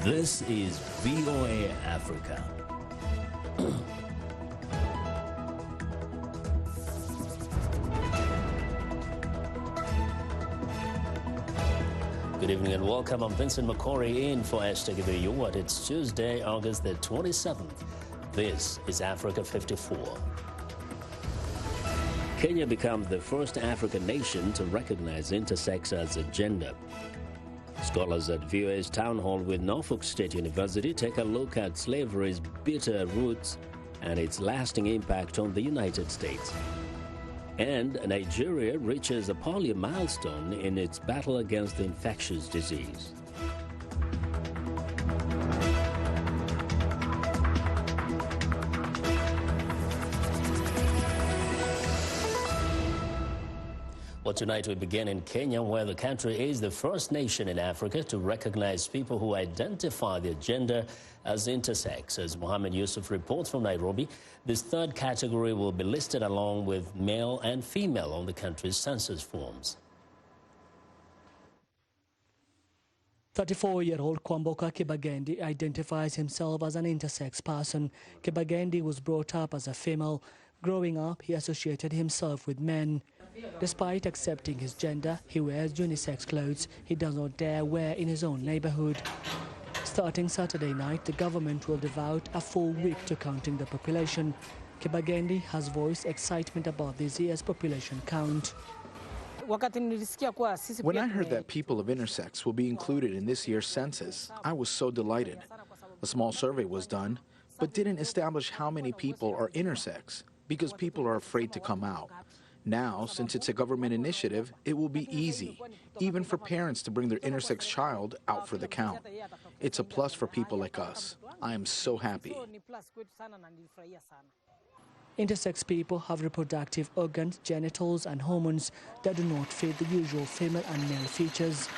This is VOA Africa. Good evening and welcome. I'm Vincent McCory in for Esther Gibeyu. It's Tuesday, August the 27th. This is Africa 54. Kenya becomes the first African nation to recognize intersex as a gender. Scholars at VOA's town hall with Norfolk State University take a look at slavery's bitter roots and its lasting impact on the United States. And Nigeria reaches a polio milestone in its battle against the infectious disease. Well, tonight we begin in Kenya, where the country is the first nation in Africa to recognize people who identify their gender as intersex. As Mohammed Yusuf reports from Nairobi, this third category will be listed along with male and female on the country's census forms. 34-year-old Kwamboka Kibagendi identifies himself as an intersex person. Kibagendi was brought up as a female. Growing up, he associated himself with men. Despite accepting his gender, he wears unisex clothes he does not dare wear in his own neighborhood. Starting Saturday night, the government will devote a full week to counting the population. Kibagendi has voiced excitement about this year's population count. When I heard that people of intersex will be included in this year's census, I was so delighted. A small survey was done, but didn't establish how many people are intersex because people are afraid to come out. Now, since it's a government initiative, it will be easy, even for parents to bring their intersex child out for the count. It's a plus for people like us. I am so happy. Intersex people have reproductive organs, genitals and hormones that do not fit the usual female and male features.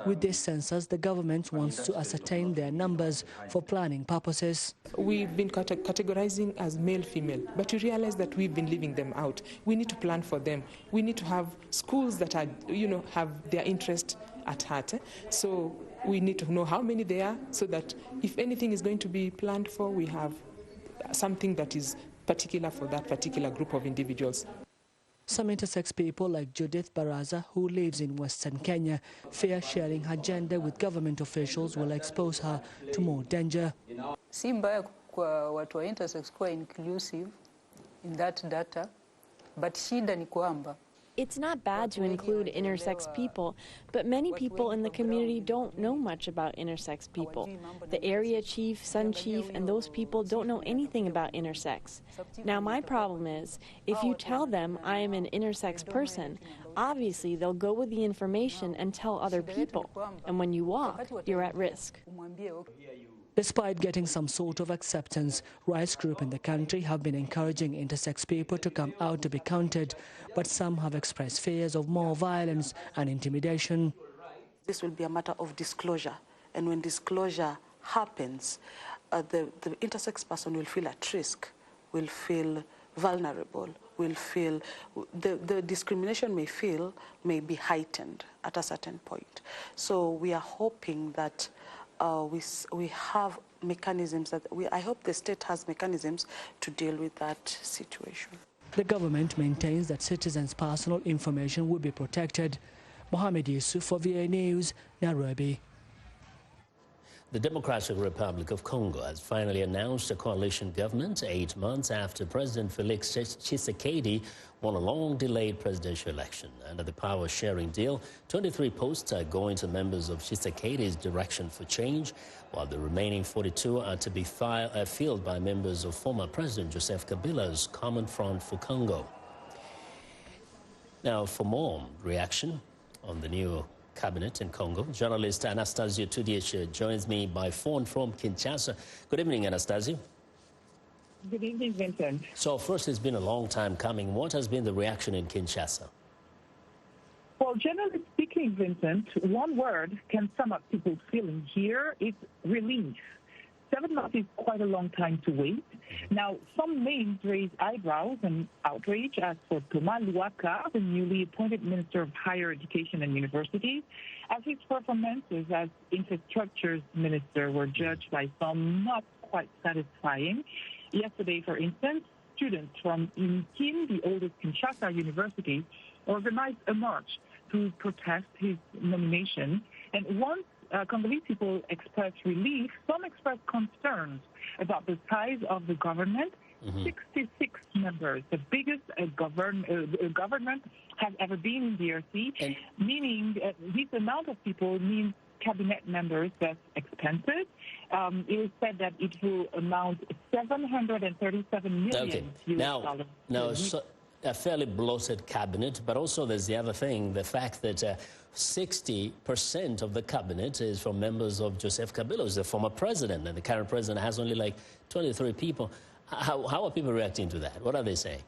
With this census, the government wants to ascertain their numbers for planning purposes. We've been categorizing as male-female, but you realize that we've been leaving them out. We need to plan for them. We need to have schools that are, have their interest at heart. So we need to know how many there are so that if anything is going to be planned for, we have something that is particular for that particular group of individuals. Some intersex people like Judith Baraza, who lives in Western Kenya, fear sharing her gender with government officials will expose her to more danger. Si mbaya kwa watu wa intersex kuwa inclusive in that data, but shida ni kwamba it's not bad to include intersex people, but many people in the community don't know much about intersex people. The area chief, sun chief, and those people don't know anything about intersex. Now my problem is, if you tell them I am an intersex person, obviously they'll go with the information and tell other people. And when you walk, you're at risk. Despite getting some sort of acceptance, rights groups in the country have been encouraging intersex people to come out to be counted, but some have expressed fears of more violence and intimidation. This will be a matter of disclosure, and when disclosure happens, the intersex person will feel at risk, will feel vulnerable, will feel the discrimination may be heightened at a certain point. So we are hoping that we have mechanisms I hope the state has mechanisms to deal with that situation. The government maintains that citizens' personal information will be protected. Mohammed Yusuf for VOA News, Nairobi. The Democratic Republic of Congo has finally announced a coalition government 8 months after President Felix Tshisekedi won a long-delayed presidential election. Under the power-sharing deal, 23 posts are going to members of Tshisekedi's Direction for Change, while the remaining 42 are to be filled by members of former President Joseph Kabila's Common Front for Congo. Now, for more reaction on the new cabinet in Congo, journalist Anastasia Tudiech joins me by phone from Kinshasa. Good evening, Anastasia. Good evening, Vincent. So first, it's been a long time coming. What has been the reaction in Kinshasa? Well, generally speaking, Vincent, one word can sum up people's feeling here. It's relief. 7 months is quite a long time to wait. Now, some names raise eyebrows and outrage as for Thomas Luaka, the newly appointed Minister of Higher Education and Universities, as his performances as Infrastructure Minister were judged by some not quite satisfying. Yesterday, for instance, students from Inkin, the oldest Kinshasa University, organized a march to protest his nomination. And once Congolese people expressed relief, some expressed concerns about the size of the government. 66 members, the biggest government has ever been in DRC, meaning this amount of people means cabinet members that's expensive. It is said that it will amount $737 million. Okay. Now, so a fairly bloated cabinet, but also there's the other thing, the fact that 60% of the cabinet is from members of Joseph Kabila, who's the former president, and the current president has only like 23 people. How are people reacting to that? What are they saying?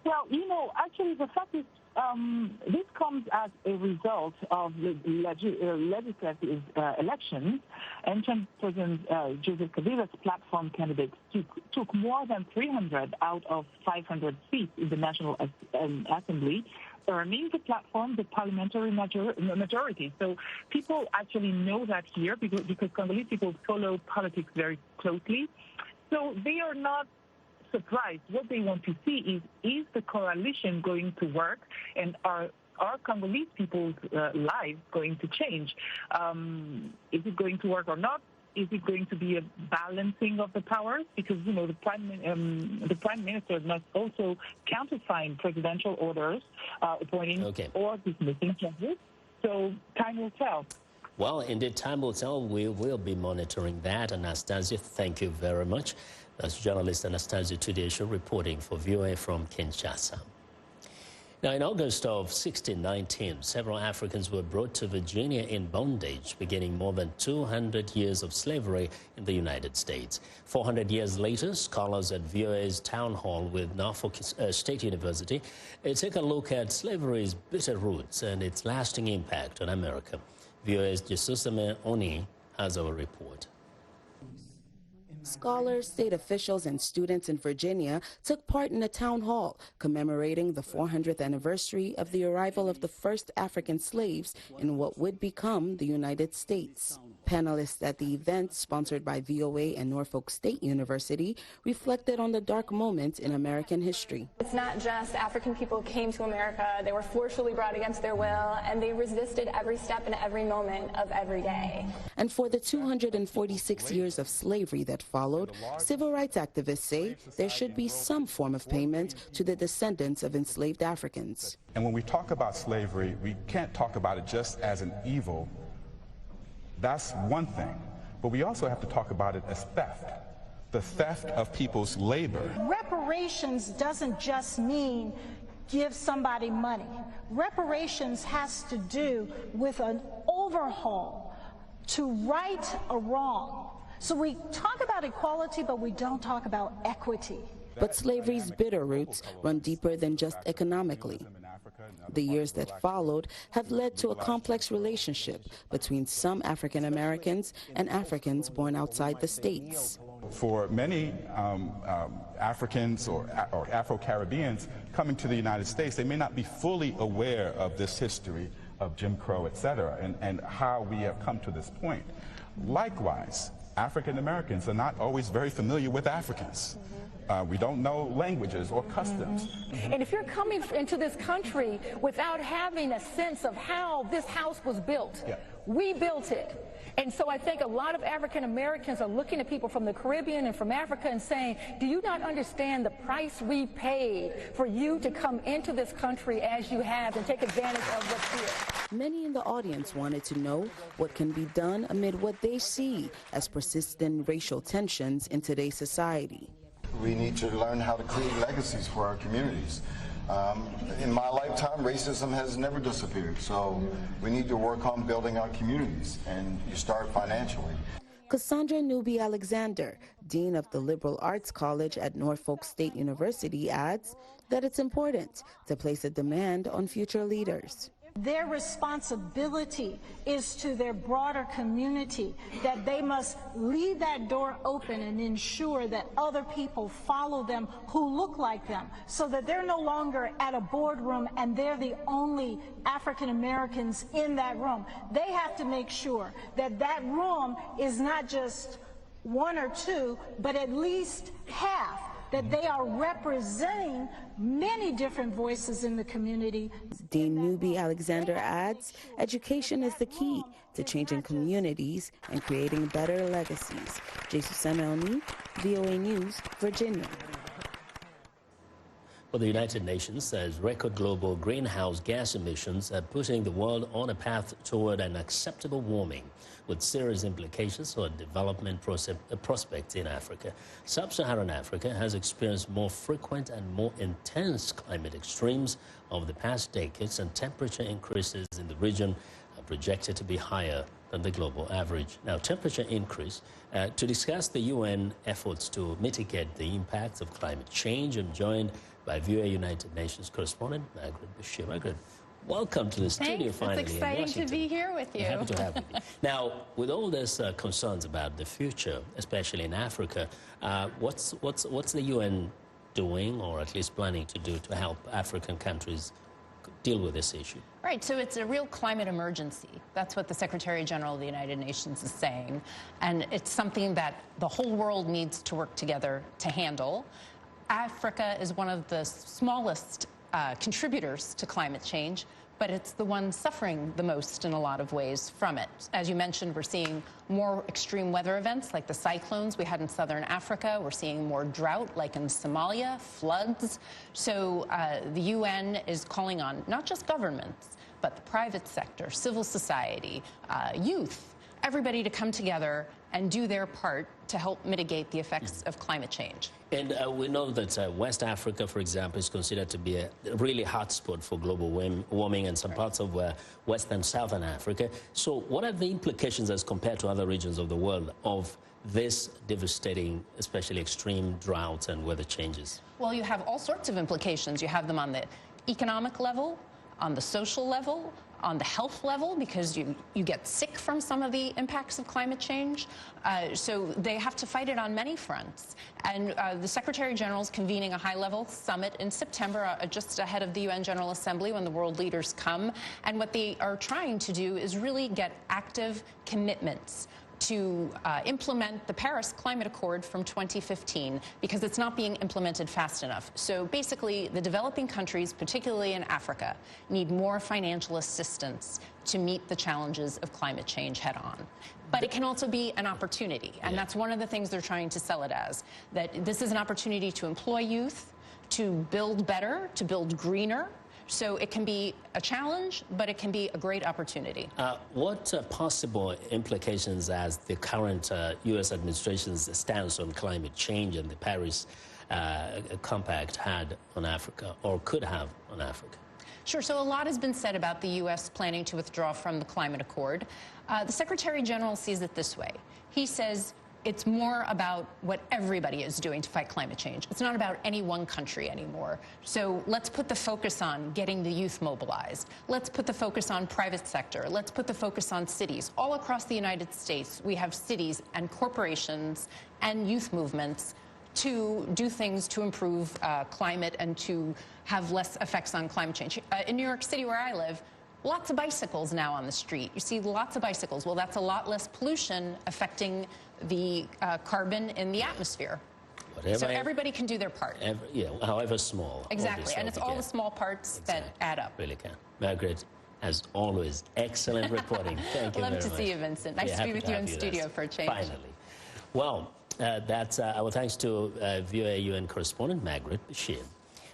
Well, actually the fact is this comes as a result of the legislative elections. Ancient President Joseph Kabila's platform candidates took more than 300 out of 500 seats in the National Assembly, earning the platform the parliamentary majority. So people actually know that here because Congolese people follow politics very closely. So they are not surprised. What they want to see is the coalition going to work, and are Congolese people's lives going to change? Is it going to work or not? Is it going to be a balancing of the powers? Because the prime minister must also countersign presidential orders appointing or dismissing judges. So time will tell. Well, indeed, time will tell. We will be monitoring that. Anastasia, thank you very much. That's journalist Anastasia Tudesho reporting for VOA from Kinshasa. Now, in August of 1619, several Africans were brought to Virginia in bondage, beginning more than 200 years of slavery in the United States. 400 years later, scholars at VOA's town hall with Norfolk State University take a look at slavery's bitter roots and its lasting impact on America. VOA's Jesusame Oni has our report. Scholars, state officials, and students in Virginia took part in a town hall commemorating the 400th anniversary of the arrival of the first African slaves in what would become the United States. Panelists at the event, sponsored by VOA and Norfolk State University, reflected on the dark moments in American history. It's not just African people came to America, they were forcibly brought against their will, and they resisted every step and every moment of every day. And for the 246 years of slavery that followed, civil rights activists say there should be some form of payment to the descendants of enslaved Africans. And when we talk about slavery, we can't talk about it just as an evil. That's one thing, but we also have to talk about it as theft, the theft of people's labor. Reparations doesn't just mean give somebody money. Reparations has to do with an overhaul to right a wrong. So we talk about equality, but we don't talk about equity. But slavery's bitter roots run deeper than just economically. The years that followed have led to a complex relationship between some African Americans and Africans born outside the states. For many Africans or Afro-Caribbeans coming to the United States, they may not be fully aware of this history of Jim Crow, et cetera, and how we have come to this point. Likewise, African Americans are not always very familiar with Africans. We don't know languages or customs. And if you're coming into this country without having a sense of how this house was built, we built it. And so I think a lot of African Americans are looking at people from the Caribbean and from Africa and saying, do you not understand the price we paid for you to come into this country as you have and take advantage of what's here? Many in the audience wanted to know what can be done amid what they see as persistent racial tensions in today's society. We need to learn how to create legacies for our communities. In my lifetime, racism has never disappeared, so we need to work on building our communities, and you start financially. Cassandra Newby Alexander, Dean of the Liberal Arts College at Norfolk State University, adds that it's important to place a demand on future leaders. Their responsibility is to their broader community, that they must leave that door open and ensure that other people follow them who look like them, so that they're no longer at a boardroom and they're the only African Americans in that room. They have to make sure that that room is not just one or two, but at least half, that they are representing many different voices in the community. Dean Newby Alexander adds, education is the key to changing communities and creating better legacies. Jesus Samelni, VOA News, Virginia. Well, the United Nations says record global greenhouse gas emissions are putting the world on a path toward an acceptable warming, with serious implications for development prospects in Africa. Sub-Saharan Africa has experienced more frequent and more intense climate extremes over the past decades, and temperature increases in the region are projected to be higher than the global average. Now, temperature increase. To discuss the UN efforts to mitigate the impacts of climate change, I'm joined by VOA United Nations correspondent Margaret Bashir. Margaret, welcome to the studio finally. It's exciting to be here with you. Happy to have you. Now, with all these concerns about the future, especially in Africa, what's the UN doing, or at least planning to do, to help African countries deal with this issue? Right, so it's a real climate emergency. That's what the Secretary General of the United Nations is saying. And it's something that the whole world needs to work together to handle. Africa is one of the smallest contributors to climate change, but it's the one suffering the most in a lot of ways from it. As you mentioned, we're seeing more extreme weather events like the cyclones we had in southern Africa. We're seeing more drought like in Somalia, floods. So the UN is calling on not just governments, but the private sector, civil society, youth, everybody to come together and do their part to help mitigate the effects of climate change. And we know that West Africa, for example, is considered to be a really hot spot for global warming, and some parts of West and Southern Africa. So what are the implications as compared to other regions of the world of this devastating, especially extreme droughts and weather changes? Well, you have all sorts of implications. You have them on the economic level, on the social level, on the health level, because you get sick from some of the impacts of climate change. So they have to fight it on many fronts. And the Secretary General is convening a high-level summit in September, just ahead of the UN General Assembly when the world leaders come. And what they are trying to do is really get active commitments to implement the Paris Climate Accord from 2015, because it's not being implemented fast enough. So basically, the developing countries, particularly in Africa, need more financial assistance to meet the challenges of climate change head-on. But it can also be an opportunity, and that's one of the things they're trying to sell it as, that this is an opportunity to employ youth, to build better, to build greener. So it can be a challenge, but it can be a great opportunity. What possible implications has the current U.S. administration's stance on climate change and the Paris Compact had on Africa, or could have on Africa? Sure. So a lot has been said about the U.S. planning to withdraw from the Climate Accord. The Secretary General sees it this way. He says it's more about what everybody is doing to fight climate change. It's not about any one country anymore. So let's put the focus on getting the youth mobilized. Let's put the focus on private sector. Let's put the focus on cities. All across the United States, we have cities and corporations and youth movements to do things to improve climate and to have less effects on climate change. In New York City, where I live, lots of bicycles now on the street. You see lots of bicycles. Well, that's a lot less pollution affecting the carbon in the atmosphere. So everybody can do their part. However small. Exactly, and it's all the small parts that add up. Really can. Margaret, as always, excellent reporting. Thank you very much. Love to see you, Vincent. Nice to be with you in studio for a change. Finally. Well, that's our thanks to VOA UN correspondent Margaret Bashir.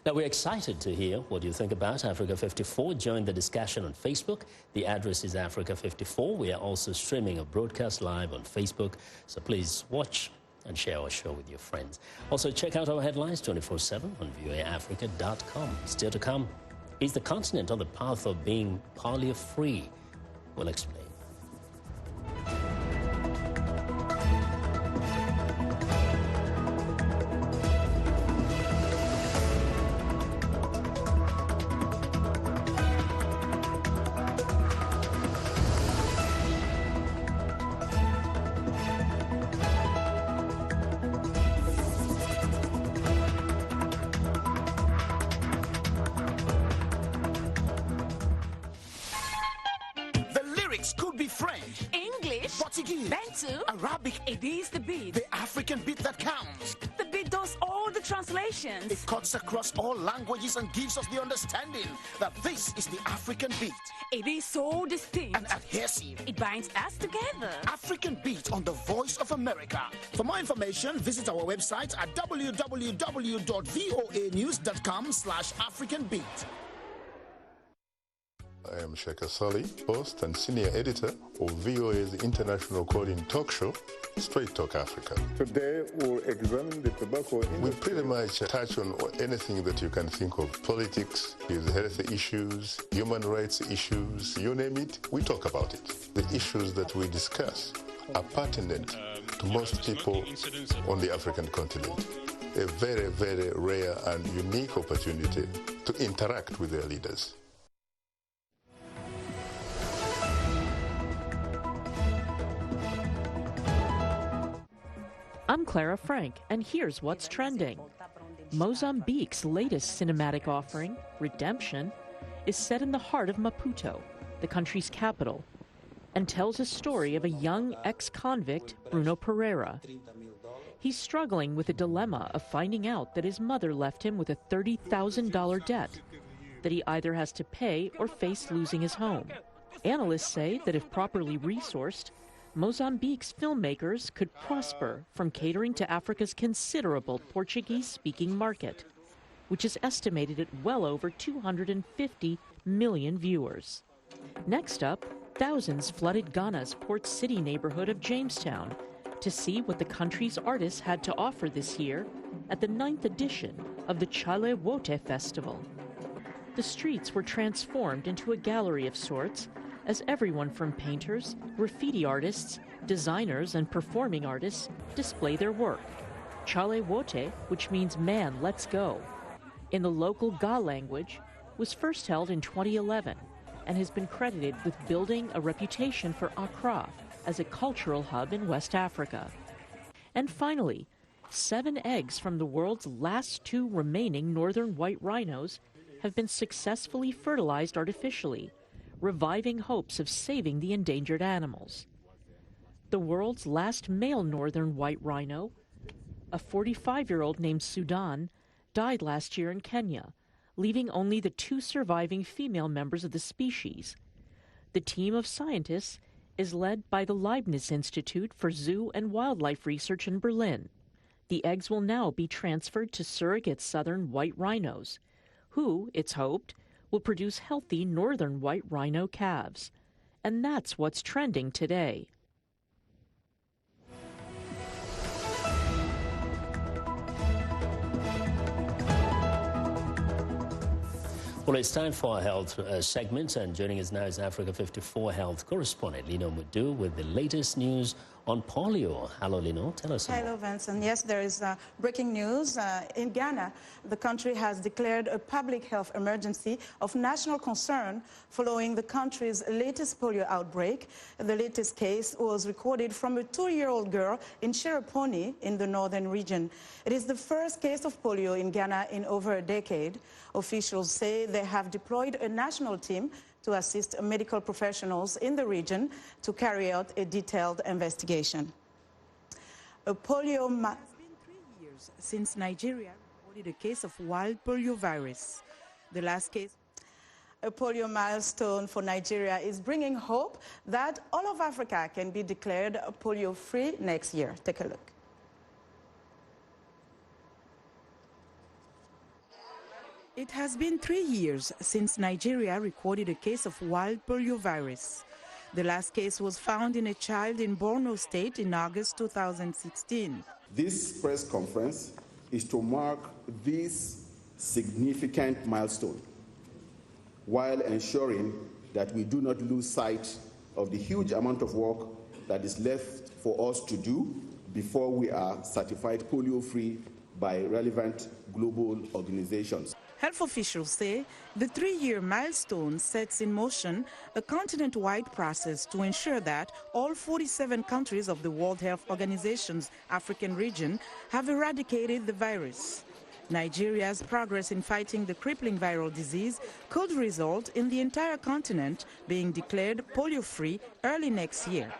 Now, we're excited to hear what you think about Africa 54. Join the discussion on Facebook. The address is Africa 54. We are also streaming a broadcast live on Facebook, so please watch and share our show with your friends. Also, check out our headlines 24/7 on voaafrica.com. Still to come, is the continent on the path of being polio-free? We'll explain. Arabic. It is the beat. The African beat that counts. The beat does all the translations. It cuts across all languages and gives us the understanding that this is the African beat. It is so distinct and adhesive. It binds us together. African Beat on the Voice of America. For more information, visit our website at www.voanews.com/AfricanBeat. I am Sheka Sali, host and senior editor of VOA's international call-in talk show, Straight Talk Africa. Today we'll examine the tobacco industry. We pretty much touch on anything that you can think of. Politics, health issues, human rights issues, you name it, we talk about it. The issues that we discuss are pertinent to most people on the African continent. A very, very rare and unique opportunity to interact with their leaders. I'm Clara Frank, and here's what's trending. Mozambique's latest cinematic offering, Redemption, is set in the heart of Maputo, the country's capital, and tells a story of a young ex-convict, Bruno Pereira. He's struggling with the dilemma of finding out that his mother left him with a $30,000 debt that he either has to pay or face losing his home. Analysts say that if properly resourced, Mozambique's filmmakers could prosper from catering to Africa's considerable Portuguese-speaking market, which is estimated at well over 250 million viewers. Next up, thousands flooded Ghana's Port City neighborhood of Jamestown to see what the country's artists had to offer this year at the 9th edition of the Chale Wote Festival. The streets were transformed into a gallery of sorts as everyone from painters, graffiti artists, designers, and performing artists display their work. Chale Wote, which means man, let's go, in the local Ga language, was first held in 2011 and has been credited with building a reputation for Accra as a cultural hub in West Africa. And finally, 7 eggs from the world's last 2 remaining northern white rhinos have been successfully fertilized artificially, reviving hopes of saving the endangered animals. The world's last male northern white rhino, a 45-year-old named Sudan, died last year in Kenya, leaving only the 2 surviving female members of the species. The team of scientists is led by the Leibniz Institute for Zoo and Wildlife Research in Berlin. The eggs will now be transferred to surrogate southern white rhinos, who, it's hoped, will produce healthy northern white rhino calves. And that's what's trending today. Well, it's time for our health segment, and joining us now is Africa 54 health correspondent Lino Mudu with the latest news on polio. Hello, Lino. Tell us more. Hello, Vincent. Yes, there is breaking news. In Ghana, the country has declared a public health emergency of national concern following the country's latest polio outbreak. The latest case was recorded from a 2-year-old girl in Shereponi in the northern region. It is the first case of polio in Ghana in over a decade. Officials say they have deployed a national team to assist medical professionals in the region to carry out a detailed investigation. It's been 3 years since Nigeria reported a case of wild poliovirus. The last case. A polio milestone for Nigeria is bringing hope that all of Africa can be declared polio-free next year. Take a look. It has been 3 years since Nigeria recorded a case of wild poliovirus. The last case was found in a child in Borno State in August 2016. This press conference is to mark this significant milestone while ensuring that we do not lose sight of the huge amount of work that is left for us to do before we are certified polio-free by relevant global organizations. Health officials say the 3-year milestone sets in motion a continent-wide process to ensure that all 47 countries of the World Health Organization's African region have eradicated the virus. Nigeria's progress in fighting the crippling viral disease could result in the entire continent being declared polio-free early next year.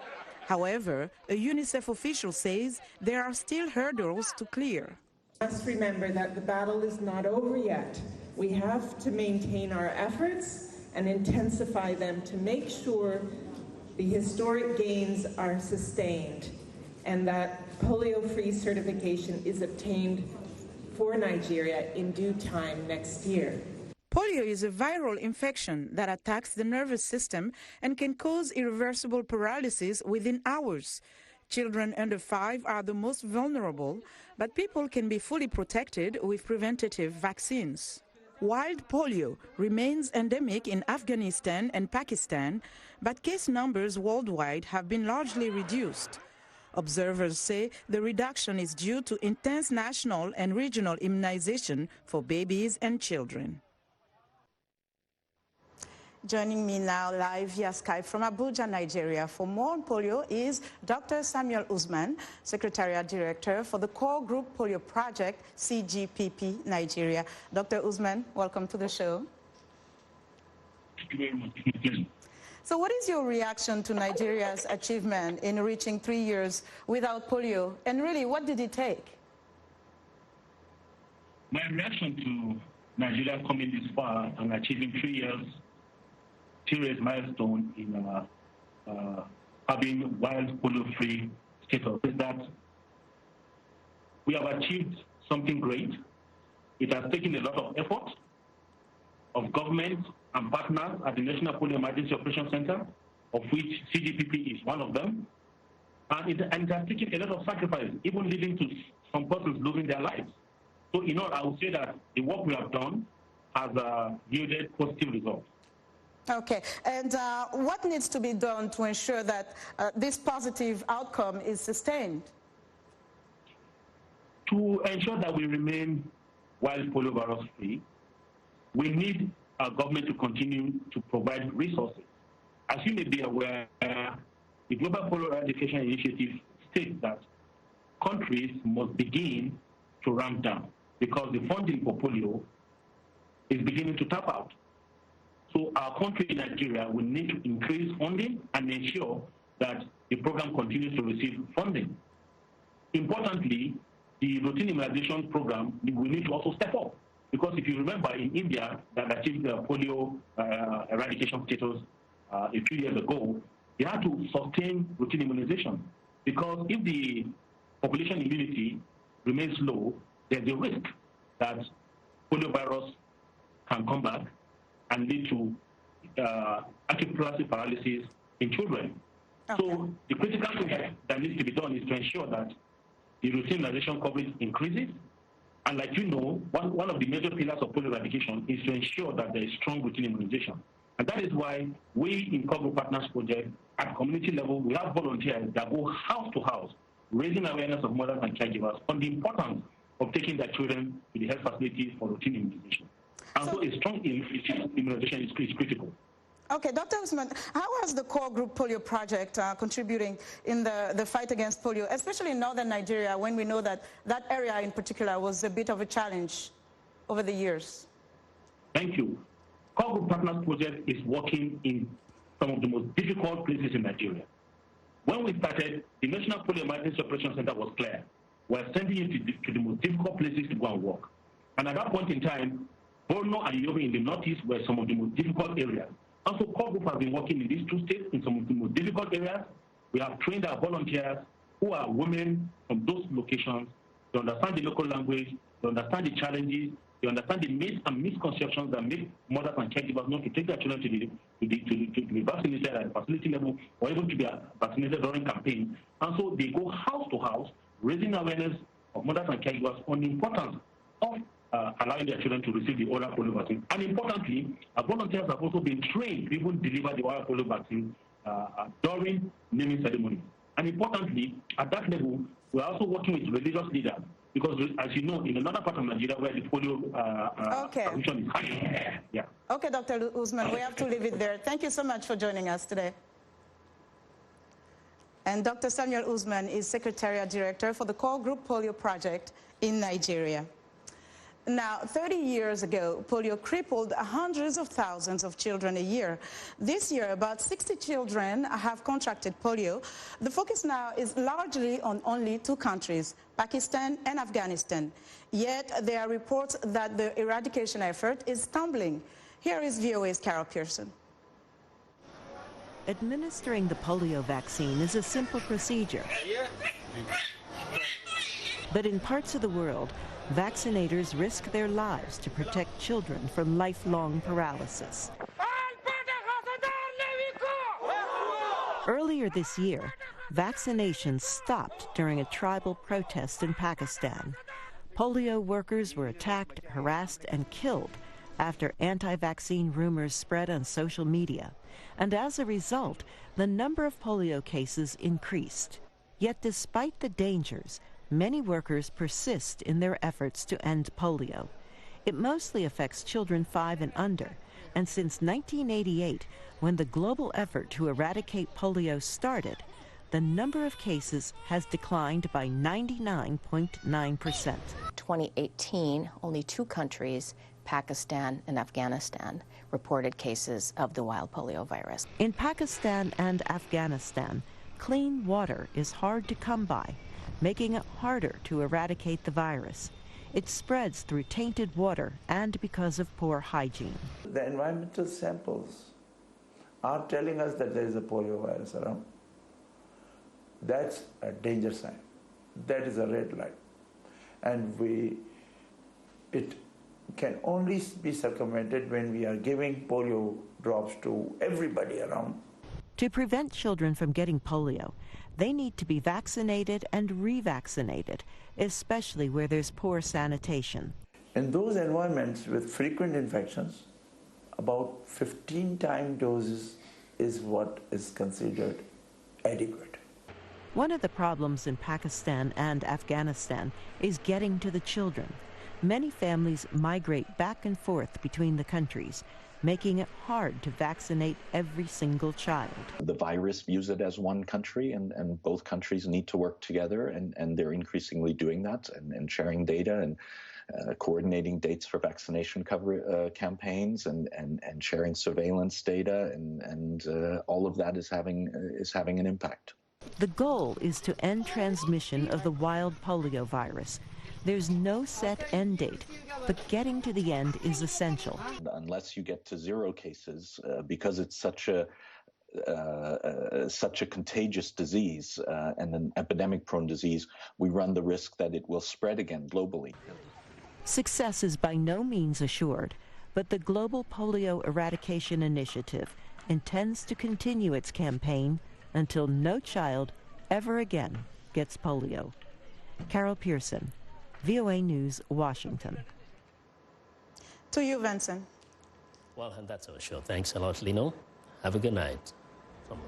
However, a UNICEF official says there are still hurdles to clear. We must remember that the battle is not over yet. We have to maintain our efforts and intensify them to make sure the historic gains are sustained and that polio-free certification is obtained for Nigeria in due time next year. Polio is a viral infection that attacks the nervous system and can cause irreversible paralysis within hours. Children under 5 are the most vulnerable, but people can be fully protected with preventative vaccines. Wild polio remains endemic in Afghanistan and Pakistan, but case numbers worldwide have been largely reduced. Observers say the reduction is due to intense national and regional immunization for babies and children. Joining me now live via Skype from Abuja, Nigeria for more on polio is Dr. Samuel Usman, Secretariat Director for the Core Group Polio Project, CGPP, Nigeria. Dr. Usman, welcome to the show. Thank you very much. So what is your reaction to Nigeria's achievement in reaching 3 years without polio? And really, what did it take? My reaction to Nigeria coming this far and achieving 3 years serious milestone in having wild polio-free status is that we have achieved something great. It has taken a lot of effort of government and partners at the National Polio Emergency Operations Center, of which CGPP is one of them. And it has taken a lot of sacrifice, even leading to some persons losing their lives. So in all, I would say that the work we have done has yielded positive results. Okay, and what needs to be done to ensure that this positive outcome is sustained? To ensure that we remain wild polio virus free, we need our government to continue to provide resources. As you may be aware, the Global Polio Eradication Initiative states that countries must begin to ramp down because the funding for polio is beginning to tap out. So our country in Nigeria will need to increase funding and ensure that the program continues to receive funding. Importantly, the routine immunization program will need to also step up. Because if you remember, in India, that achieved the polio eradication status a few years ago, they had to sustain routine immunization. Because if the population immunity remains low, there's a risk that polio virus can come back and lead to acute pleural paralysis in children. Okay. So the critical thing that needs to be done is to ensure that the routine immunization coverage increases. And like you know, one of the major pillars of polio eradication is to ensure that there is strong routine immunization. And that is why we in Core Group Partners Project, at community level, we have volunteers that go house to house, raising awareness of mothers and caregivers on the importance of taking their children to the health facilities for routine immunization. And so a strong immunization is critical. Okay, Dr. Usman, how has the Core Group Polio Project contributing in the fight against polio, especially in northern Nigeria, when we know that that area in particular was a bit of a challenge over the years? Thank you. Core Group Partners Project is working in some of the most difficult places in Nigeria. When we started, the National Polio Emergency Operations Center was clear. We're sending you to the most difficult places to go and work. And at that point in time, Borno and Yobe in the northeast were some of the most difficult areas. Also, Core Group has been working in these two states in some of the most difficult areas. We have trained our volunteers who are women from those locations. They understand the local language, they understand the challenges, they understand the myths and misconceptions that make mothers and caregivers not to take their children to be vaccinated at the facility level or even to be vaccinated during campaign. And so they go house to house, raising awareness of mothers and caregivers on the importance of allowing their children to receive the oral polio vaccine. And importantly, our volunteers have also been trained to even deliver the oral polio vaccine during naming ceremonies. And importantly, at that level, we're also working with religious leaders because, as you know, in another part of Nigeria where the polio transmission is high. Yeah. Okay, Dr. Usman, we have to leave it there. Thank you so much for joining us today. And Dr. Samuel Usman is Secretariat Director for the Core Group Polio Project in Nigeria. Now, 30 years ago, polio crippled hundreds of thousands of children a year. This year, about 60 children have contracted polio. The focus now is largely on only two countries, Pakistan and Afghanistan. Yet, there are reports that the eradication effort is stumbling. Here is VOA's Carol Pearson. Administering the polio vaccine is a simple procedure. But in parts of the world, vaccinators risk their lives to protect children from lifelong paralysis. Earlier this year, vaccinations stopped during a tribal protest in Pakistan. Polio workers were attacked, harassed, and killed after anti-vaccine rumors spread on social media. And as a result, the number of polio cases increased. Yet despite the dangers, many workers persist in their efforts to end polio. It mostly affects children 5 and under, and since 1988, when the global effort to eradicate polio started, the number of cases has declined by 99.9%. 2018, only 2 countries, Pakistan and Afghanistan, reported cases of the wild polio virus. In Pakistan and Afghanistan, clean water is hard to come by, making it harder to eradicate the virus. It spreads through tainted water and because of poor hygiene. The environmental samples are telling us that there is a polio virus around. That's a danger sign. That is a red light. And it can only be circumvented when we are giving polio drops to everybody around. To prevent children from getting polio, they need to be vaccinated and revaccinated, especially where there's poor sanitation. In those environments with frequent infections, about 15-time doses is what is considered adequate. One of the problems in Pakistan and Afghanistan is getting to the children. Many families migrate back and forth between the countries, making it hard to vaccinate every single child. The virus views it as one country, and both countries need to work together, and they're increasingly doing that and sharing data and coordinating dates for vaccination campaigns and sharing surveillance data, and all of that is having an impact. The goal is to end transmission of the wild polio virus. There's no set end date, but getting to the end is essential. Unless you get to 0 cases, because it's such a contagious disease and an epidemic-prone disease, we run the risk that it will spread again globally. Success is by no means assured, but the Global Polio Eradication Initiative intends to continue its campaign until no child ever again gets polio. Carol Pearson, VOA News, Washington. To you, Vincent. Well, and that's our show. Thanks a lot, Lino. Have a good night. From